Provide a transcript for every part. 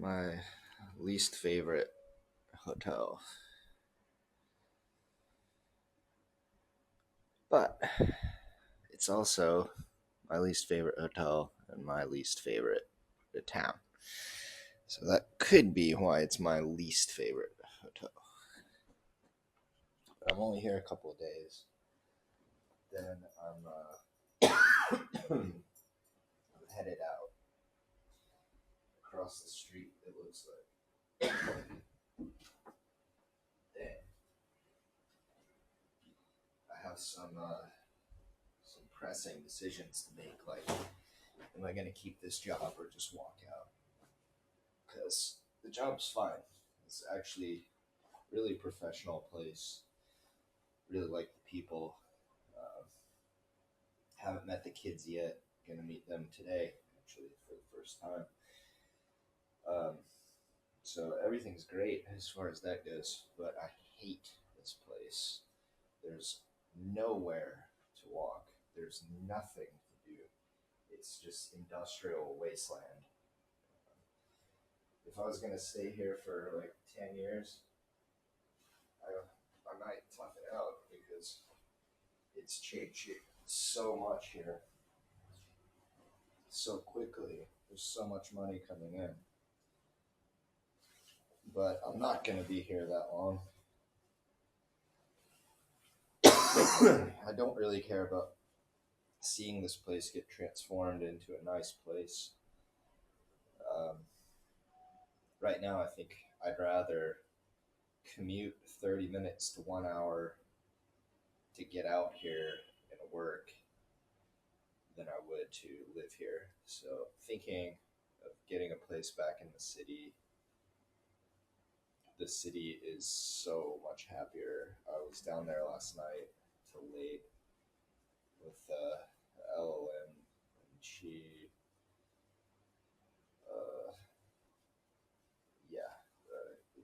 My least favorite hotel. But it's also my least favorite hotel and my least favorite town. So that could be why it's my least favorite hotel. But I'm only here a couple of days. Then I'm headed out across the street. It looks like. Dang. I have some pressing decisions to make. Like, am I going to keep this job or just walk out? Because the job's fine. It's actually really professional place. Really like the people. Uh, haven't met the kids yet. Gonna meet them today, actually, for the first time. Um, so everything's great as far as that goes, but I hate this place. There's nowhere to walk. There's nothing to do. It's just industrial wasteland. If I was gonna stay here for like 10 years, I might tough it out because it's changing so much here so quickly. There's so much money coming in. But I'm not going to be here that long. I don't really care about seeing this place get transformed into a nice place. Um, right now, I think I'd rather commute 30 minutes to 1 hour to get out here and work than I would to live here. So, thinking of getting a place back in the city is so much happier. I was down there last night till late with LLM, and uh, yeah,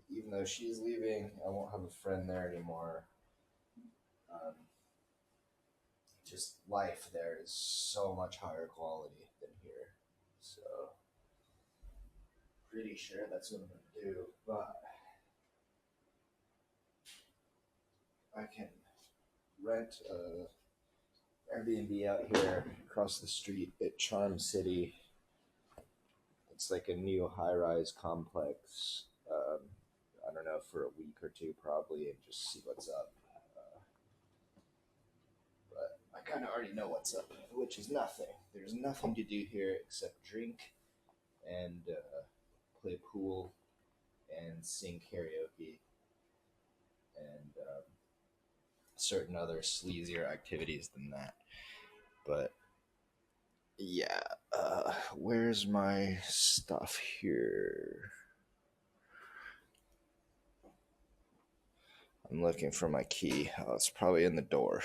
even though she's leaving, I won't have a friend there anymore. Um, just life there is so much higher quality than here. So, pretty sure that's what I'm gonna do. But I can rent a Airbnb out here across the street at Charm City. It's like a new high-rise complex. I don't know, for a week or two probably, and just see what's up. But I kind of already know what's up, which is nothing. There's nothing to do here except drink and play pool and sing karaoke and certain other sleazier activities than that. But yeah, where's my stuff here? I'm looking for my key. Oh, it's probably in the door.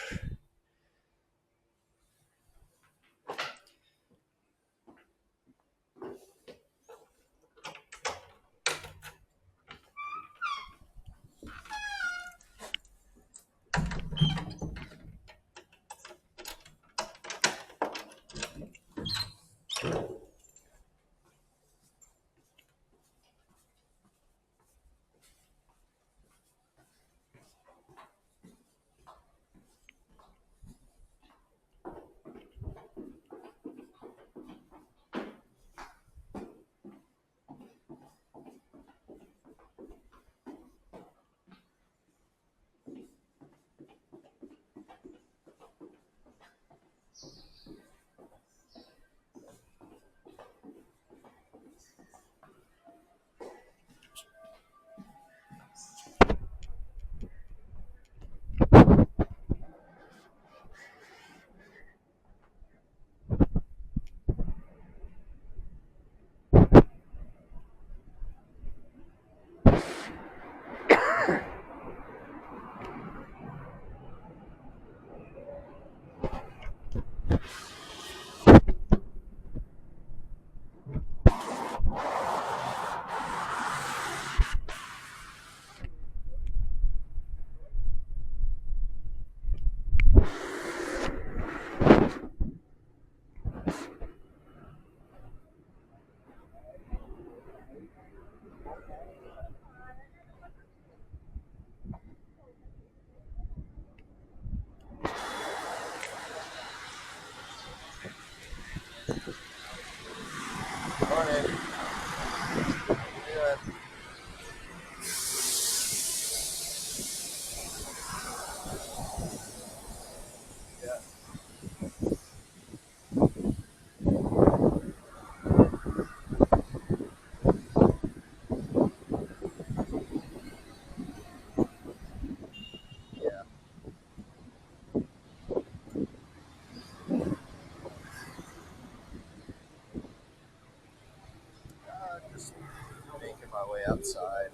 way outside.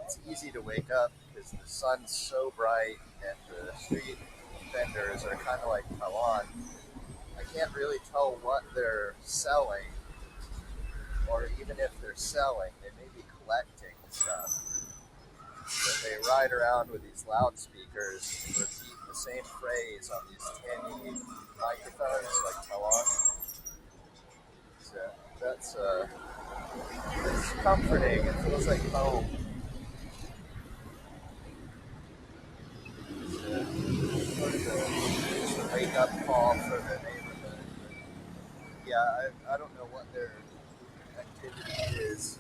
It's easy to wake up because the sun's so bright and the street vendors are kind of like Taiwan. I can't really tell what they're selling, or even if they're selling, they may be collecting stuff. But they ride around with these loudspeakers and repeat the same phrase on these tinny microphones like Taiwan. So that's comforting. It feels like home. It's sort of just a wake up call for the neighborhood. But yeah, I don't know what their activity is.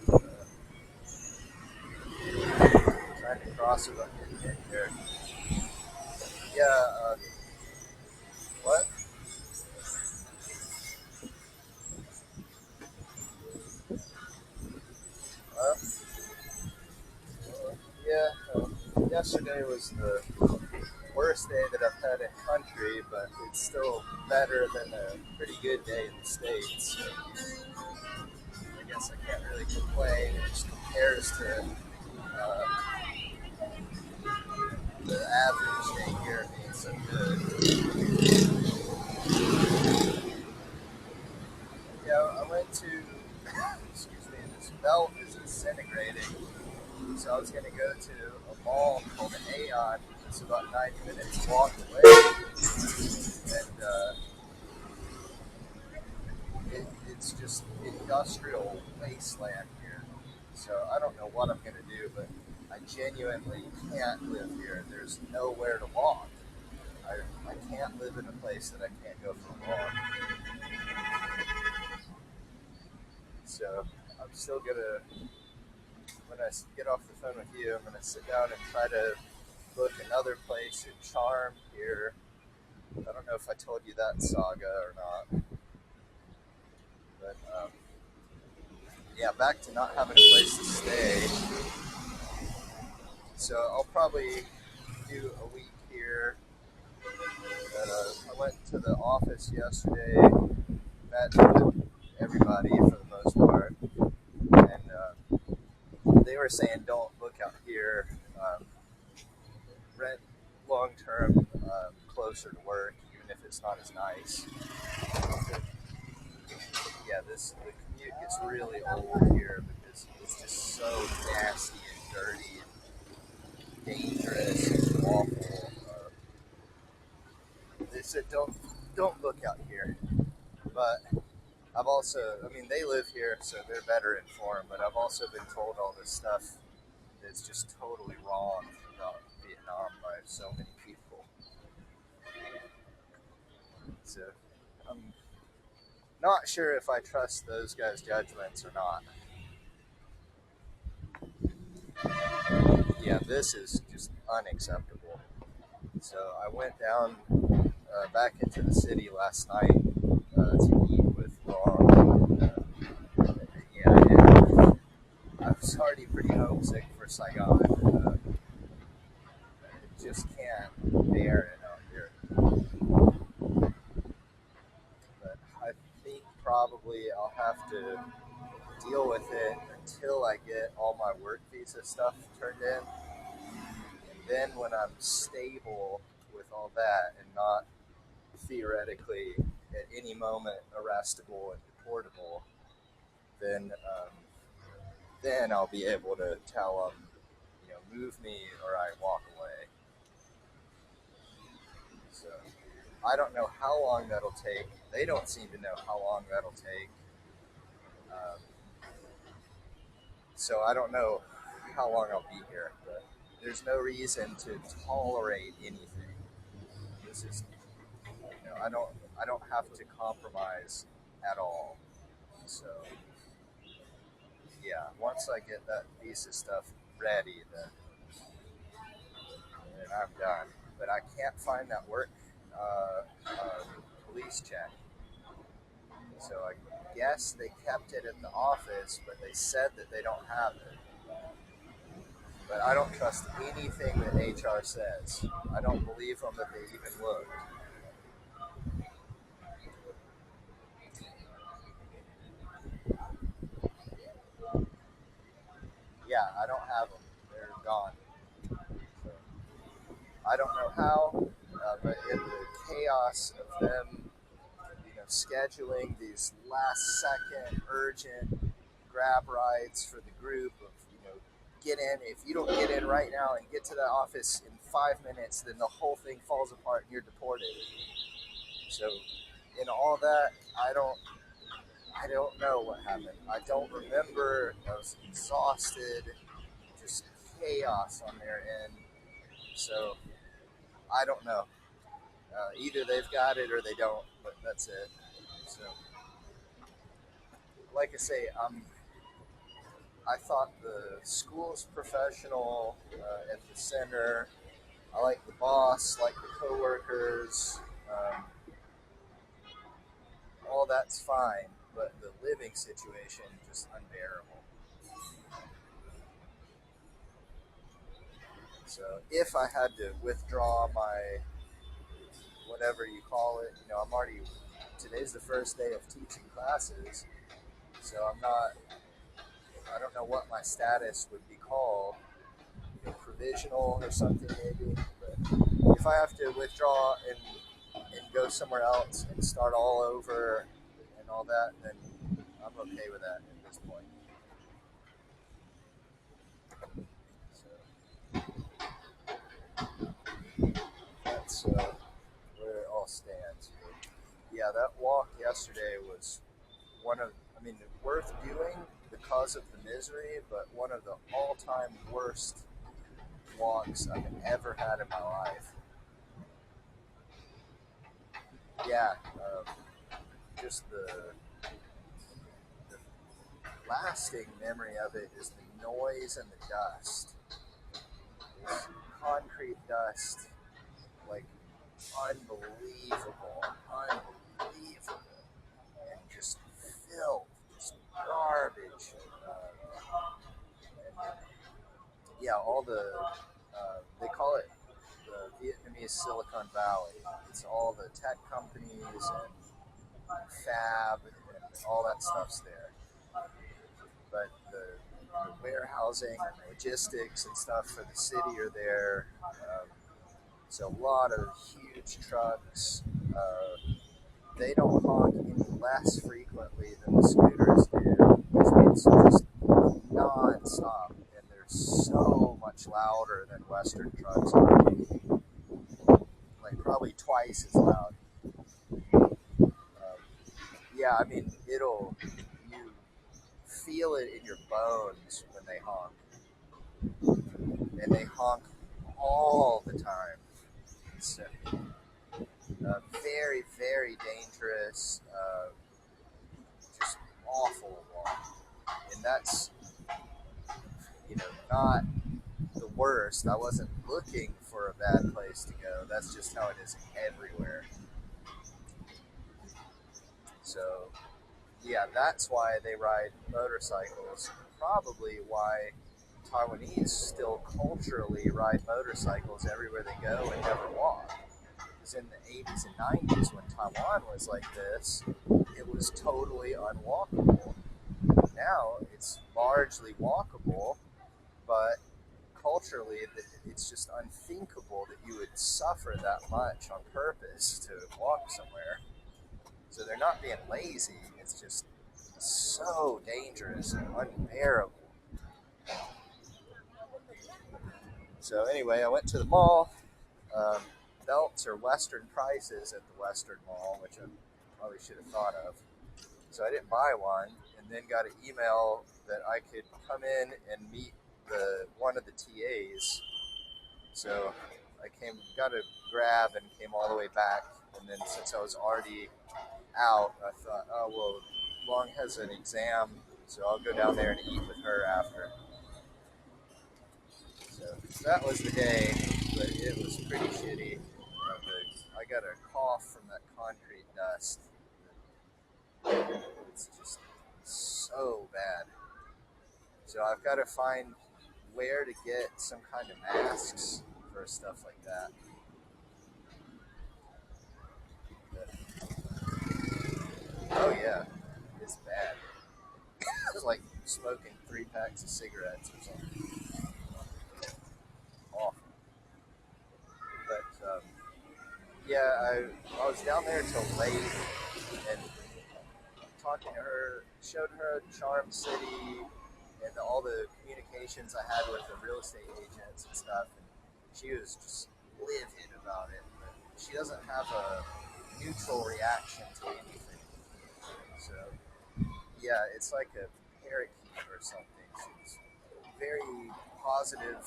Trying to cross it up in here. Yeah, what? Uh, yeah, yesterday was the worst day that I've had in country, but it's still better than a pretty good day in the States. So I guess I can't really complain. It just compares to uh, the average day here being so good. Yeah, I went to, excuse me, this belt is disintegrating. So I was going to go to a mall called Aeon. It's about 90 minutes walk away. And it's just industrial wasteland here. So I don't know what I'm going to do, but I genuinely can't live here. There's nowhere to walk. I can't live in a place that I can't go for a walk. So I'm still going to, when I get off the phone with you, I'm going to sit down and try to book another place in Charm here. I don't know if I told you that saga or not. But yeah, back to not having a place to stay. So I'll probably do a week here. But, I went to the office yesterday, met everybody for the most part, and they were saying don't book out here. Rent long term closer to work, even if it's not as nice. But, yeah, the commute gets really old here because it's just so nasty and dirty and dangerous and awful. They said don't look out here, but I've also, I mean, they live here, so they're better informed. But I've also been told all this stuff that's just totally wrong about Vietnam by so many people. So I'm not sure if I trust those guys' judgments or not. Yeah, this is just unacceptable. So I went down back into the city last night to eat with Ron. Yeah, and I was already pretty homesick for Saigon. Just can't bear it out here. But I think probably I'll have to deal with it until I get all my work visa stuff turned in. And then when I'm stable with all that and not theoretically at any moment arrestable and deportable, then then I'll be able to tell them, move me or I walk away. So I don't know how long that'll take. They don't seem to know how long that'll take. Um, so I don't know how long I'll be here, but there's no reason to tolerate anything. This is, I don't have to compromise at all. So yeah, once I get that visa stuff ready, then I'm done. But I can't find that work police check. So I guess they kept it in the office, but they said that they don't have it. But I don't trust anything that HR says. I don't believe them that they even looked. Yeah, I don't have them. They're gone. So, I don't know how, but in the chaos of them, scheduling these last second urgent grab rides for the group of, get in. If you don't get in right now and get to the office in 5 minutes, then the whole thing falls apart and you're deported. So, in all that, I don't know what happened. I don't remember. I was exhausted, just chaos on their end. So I don't know. Either they've got it or they don't, but that's it. So, like I say, I thought the school's professional at the center. I like the boss, like the coworkers. All that's fine, but the living situation just unbearable. So if I had to withdraw my whatever you call it, I'm already. Today's the first day of teaching classes, so I'm not. I don't know what my status would be called, provisional or something maybe. But if I have to withdraw and go somewhere else and start all over and all that, then I'm okay with that at this point. So that's where it all stands. But yeah, that walk yesterday was one of, I mean, worth doing because of the misery, but one of the all-time worst walks I've ever had in my life. Yeah, just the lasting memory of it is the noise and the dust. This concrete dust, like unbelievable, unbelievable, and just filth, just garbage. And yeah, all they call it the Vietnamese Silicon Valley. It's all the tech companies and fab and all that stuff's there. But the warehousing and logistics and stuff for the city are there. So a lot of huge trucks. They don't honk any less frequently than the scooters do, which means just non-stop. And they're so much louder than Western trucks are. Like probably twice as loud. Yeah, I mean, you feel it in your bones when they honk. And they honk all the time. It's very, very dangerous, just awful walk. And that's, not the worst. I wasn't looking for a bad place to go. That's just how it is everywhere. So, yeah, that's why they ride motorcycles. Probably why Taiwanese still culturally ride motorcycles everywhere they go and never walk. Because in the 80s and 90s, when Taiwan was like this, it was totally unwalkable. Now it's largely walkable, but culturally, it's just unthinkable that you would suffer that much on purpose to walk somewhere. So they're not being lazy, it's just so dangerous and unbearable. So anyway, I went to the mall. Um, Belts are Western prices at the Western Mall, which I probably should have thought of. So I didn't buy one, and then got an email that I could come in and meet one of the TAs. So I got a grab and came all the way back. And then since I was already out, I thought, oh well, Long has an exam, so I'll go down there and eat with her after. So that was the day, but it was pretty shitty. I got a cough from that concrete dust. It's just so bad. So I've got to find where to get some kind of masks for stuff like that. But, oh yeah, it's bad. It's like smoking 3 packs of cigarettes or something. Awful. But yeah, I was down there till late and talking to her, showed her Charm City and all the communications I had with the real estate agents and stuff. And she was just livid about it. But she doesn't have a neutral reaction to anything. So yeah, it's like a parakeet or something. She's very positive,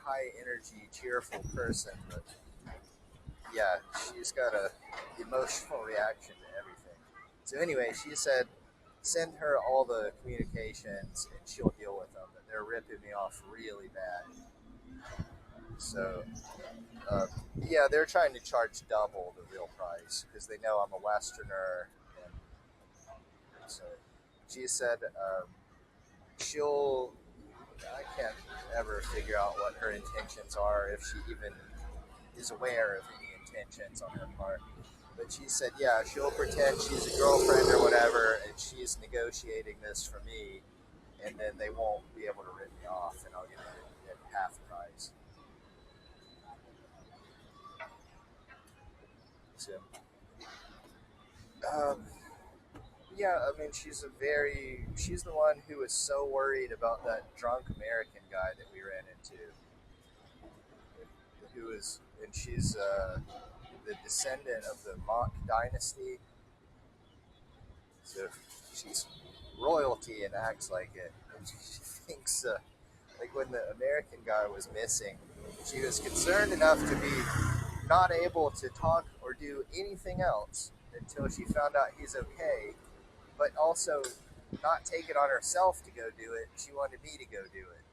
high energy, cheerful person, but yeah, she's got a emotional reaction to everything. So anyway, she said, send her all the communications and she'll deal with them. But they're ripping me off really bad. So uh, yeah, they're trying to charge double the real price because they know I'm a Westerner. And so she said she'll. I can't ever figure out what her intentions are, if she even is aware of any intentions on her part. But she said, yeah, she'll pretend she's a girlfriend or whatever, and she's negotiating this for me, and then they won't be able to rip me off, and I'll get it at half price. So, um, yeah, I mean, she's the one who was so worried about that drunk American guy that we ran into, and she's the descendant of the Mock dynasty, so she's royalty and acts like it. And she thinks, like when the American guy was missing, she was concerned enough to be not able to talk or do anything else until she found out he's okay, but also not take it on herself to go do it. She wanted me to go do it.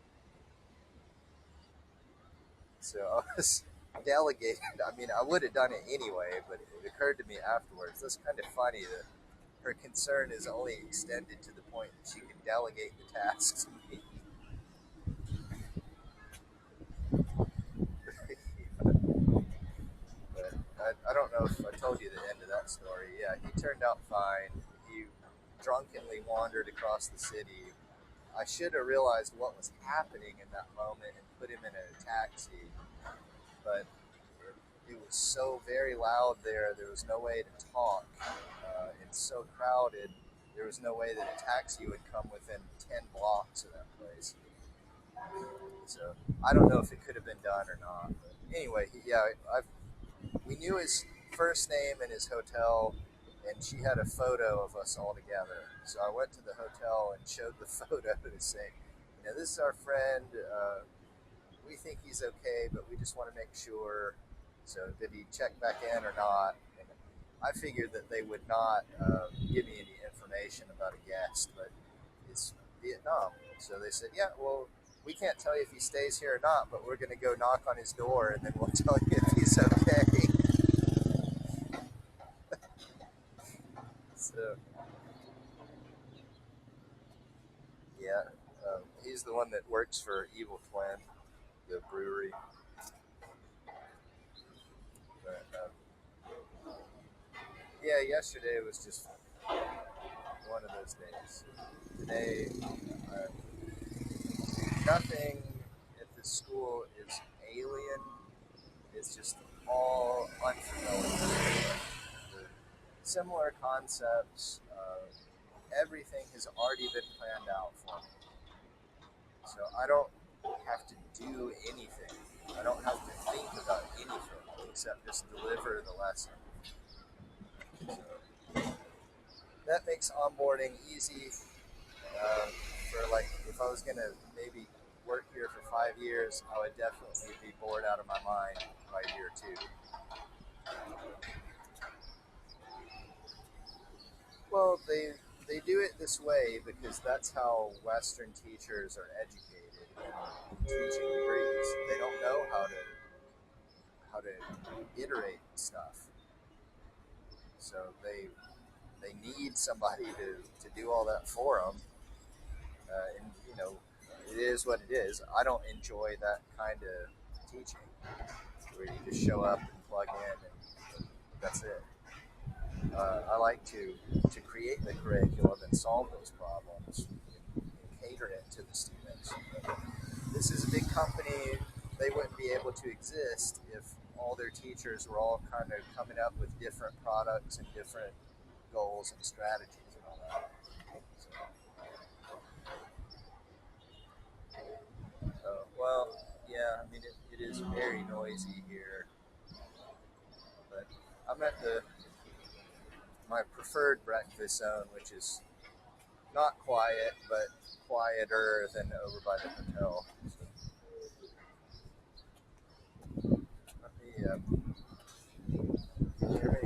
So I was delegated. I mean, I would have done it anyway, but it occurred to me afterwards. That's kind of funny that her concern is only extended to the point that she can delegate the task to me. But I don't know if I told you the end of that story. Yeah, he turned out fine. He drunkenly wandered across the city. I should have realized what was happening in that moment and put him in a taxi, but it was so very loud there. There was no way to talk. It's so crowded. There was no way that a taxi would come within 10 blocks of that place. So I don't know if it could have been done or not. But anyway, we knew his first name and his hotel, and she had a photo of us all together. So I went to the hotel and showed the photo to say, this is our friend. We think he's okay, but we just want to make sure. So did he check back in or not? And I figured that they would not give me any information about a guest, but it's Vietnam. So they said, yeah, well, we can't tell you if he stays here or not, but we're going to go knock on his door and then we'll tell you if he's okay. So, yeah, he's the one that works for Evil Twin, the brewery. But, yeah, yesterday was just one of those days. Today, uh, nothing at this school is alien. It's just all unfamiliar. The similar concepts. Everything has already been planned out for me. So I don't have to do anything. I don't have to think about anything except just deliver the lesson. So that makes onboarding easy. For like, if I was gonna maybe work here for 5 years, I would definitely be bored out of my mind by year 2. Well, they do it this way because that's how Western teachers are educated in teaching degrees. They don't know how to iterate stuff, so they need somebody to do all that for them. And it is what it is. I don't enjoy that kind of teaching where you just show up and plug in and that's it. I like to create the curriculum and solve those problems. this is a big company, they wouldn't be able to exist if all their teachers were all kind of coming up with different products and different goals and strategies and all that. Well, yeah, I mean, it is very noisy here, but I'm at my preferred breakfast zone, which is not quiet, but quieter than over by the hotel. Let me, can you hear me?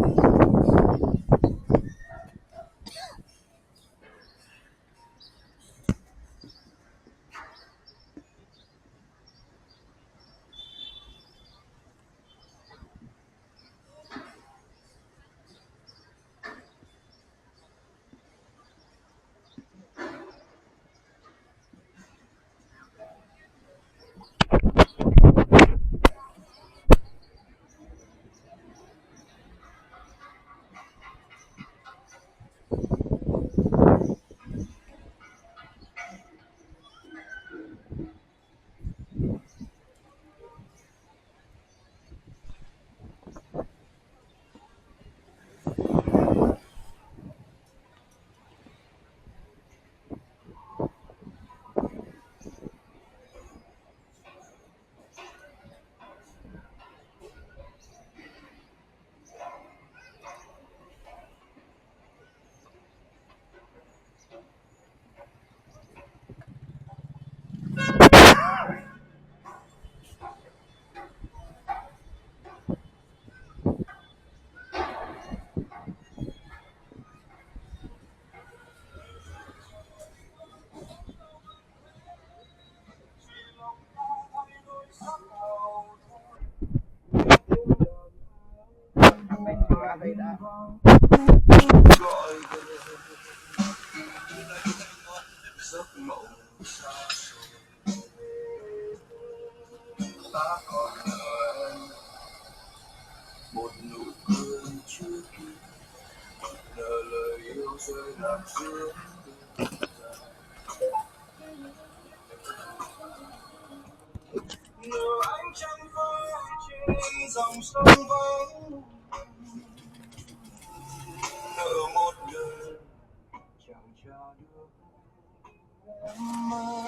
Ta còn nợ anh một nụ cười chưa kịp nợ lời yêu rơi lạc giữa nợ anh chẳng phải trên dòng sông vắng nợ một người chẳng cho được em mơ.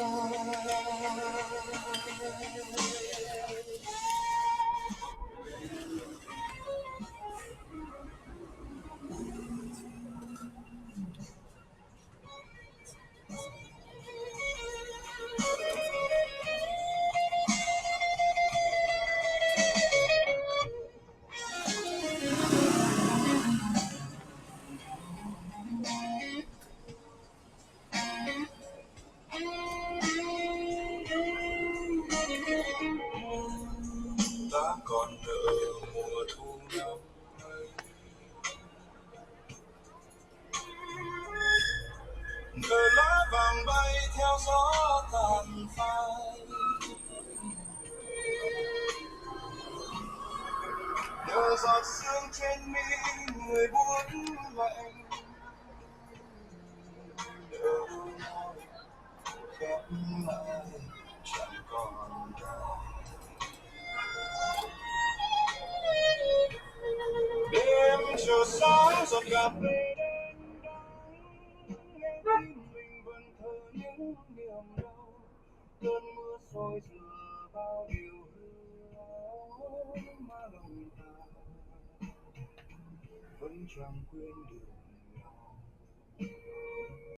Ta còn nợ mùa thu năm nay nợ lá vàng bay theo gió tàn phai nợ giọt sương trên mi người buốt lạnh nợ đôi môi khép lại chẳng còn đây đêm chờ sáng giọt cà phê đen đắng nghe tim mình vẫn thở những niềm đau cơn mưa xối rửa bao điều hư áo mà lòng ta vẫn chẳng quên được